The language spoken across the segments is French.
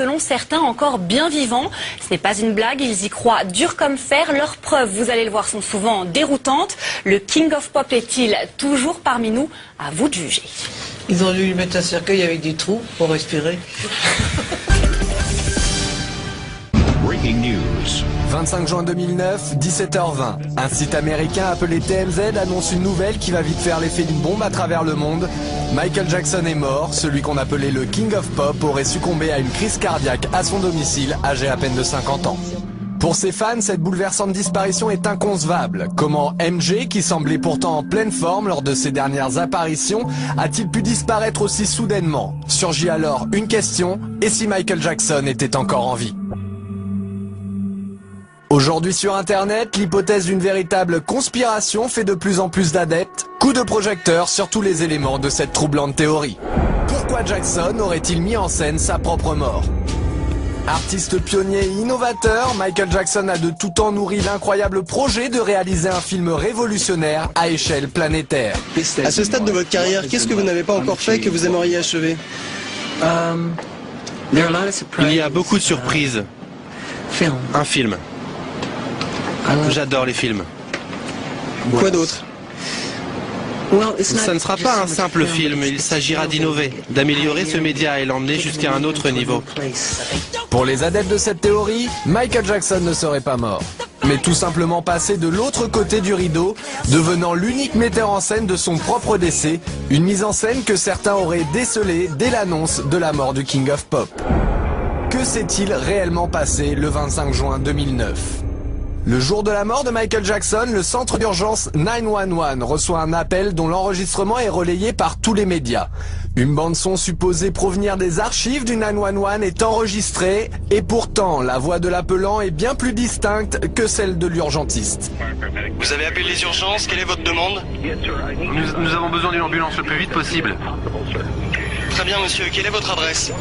Selon certains, encore bien vivants. Ce n'est pas une blague, ils y croient dur comme fer. Leurs preuves, vous allez le voir, sont souvent déroutantes. Le King of Pop est-il toujours parmi nous? À vous de juger. Ils ont dû lui mettre un cercueil avec des trous pour respirer. Breaking news. 25 juin 2009, 17h20. Un site américain appelé TMZ annonce une nouvelle qui va vite faire l'effet d'une bombe à travers le monde. Michael Jackson est mort. Celui qu'on appelait le King of Pop aurait succombé à une crise cardiaque à son domicile, âgé à peine de 50 ans. Pour ses fans, cette bouleversante disparition est inconcevable. Comment MJ, qui semblait pourtant en pleine forme lors de ses dernières apparitions, a-t-il pu disparaître aussi soudainement? Surgit alors une question, et si Michael Jackson était encore en vie? Aujourd'hui sur Internet, l'hypothèse d'une véritable conspiration fait de plus en plus d'adeptes. Coup de projecteur sur tous les éléments de cette troublante théorie. Pourquoi Jackson aurait-il mis en scène sa propre mort? Artiste pionnier et innovateur, Michael Jackson a de tout temps nourri l'incroyable projet de réaliser un film révolutionnaire à échelle planétaire. À ce stade de votre carrière, qu'est-ce que vous n'avez pas encore fait que vous aimeriez achever? Il y a beaucoup de surprises. Un film. J'adore les films. Quoi d'autre? Ça ne sera pas un simple film, il s'agira d'innover, d'améliorer ce média et l'emmener jusqu'à un autre niveau. Pour les adeptes de cette théorie, Michael Jackson ne serait pas mort, mais tout simplement passé de l'autre côté du rideau, devenant l'unique metteur en scène de son propre décès, une mise en scène que certains auraient décelée dès l'annonce de la mort du King of Pop. Que s'est-il réellement passé le 25 juin 2009 ? Le jour de la mort de Michael Jackson, le centre d'urgence 911 reçoit un appel dont l'enregistrement est relayé par tous les médias. Une bande-son supposée provenir des archives du 911 est enregistrée et pourtant la voix de l'appelant est bien plus distincte que celle de l'urgentiste. Vous avez appelé les urgences, quelle est votre demande? Nous avons besoin d'une ambulance le plus vite possible. Très bien monsieur, quelle est votre adresse?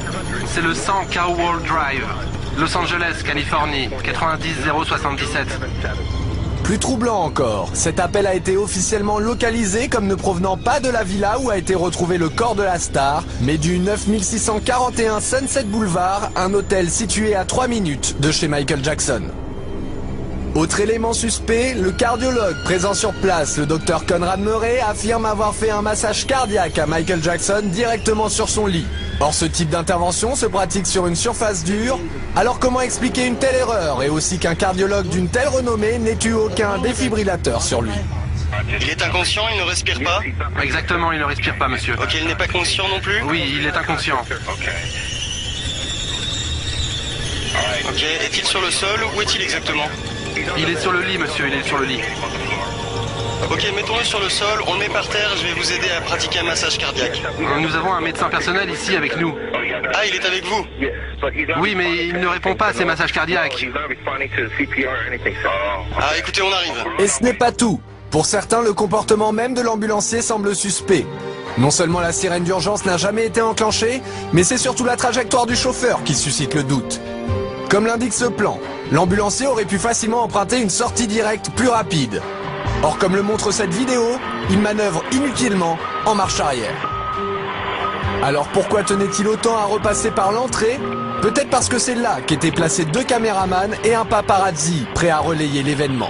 C'est le 100 Cowell Drive, Los Angeles, Californie, 90077. Plus troublant encore, cet appel a été officiellement localisé comme ne provenant pas de la villa où a été retrouvé le corps de la star, mais du 9641 Sunset Boulevard, un hôtel situé à 3 minutes de chez Michael Jackson. Autre élément suspect, le cardiologue présent sur place, le docteur Conrad Murray, affirme avoir fait un massage cardiaque à Michael Jackson directement sur son lit. Or ce type d'intervention se pratique sur une surface dure, alors comment expliquer une telle erreur et aussi qu'un cardiologue d'une telle renommée n'ait eu aucun défibrillateur sur lui? Il est inconscient, il ne respire pas? Exactement, il ne respire pas, monsieur. Ok, il n'est pas conscient non plus? Oui, il est inconscient. Ok, est-il sur le sol? Où est-il exactement? Il est sur le lit, monsieur, il est sur le lit. Ok, mettons-le sur le sol, on le met par terre, je vais vous aider à pratiquer un massage cardiaque. Nous avons un médecin personnel ici avec nous. Ah, il est avec vous? Oui, mais il ne répond pas à ces massages cardiaques. Ah, écoutez, on arrive. Et ce n'est pas tout. Pour certains, le comportement même de l'ambulancier semble suspect. Non seulement la sirène d'urgence n'a jamais été enclenchée, mais c'est surtout la trajectoire du chauffeur qui suscite le doute. Comme l'indique ce plan, l'ambulancier aurait pu facilement emprunter une sortie directe plus rapide. Or, comme le montre cette vidéo, il manœuvre inutilement en marche arrière. Alors pourquoi tenait-il autant à repasser par l'entrée? Peut-être parce que c'est là qu'étaient placés 2 caméramans et un paparazzi prêts à relayer l'événement.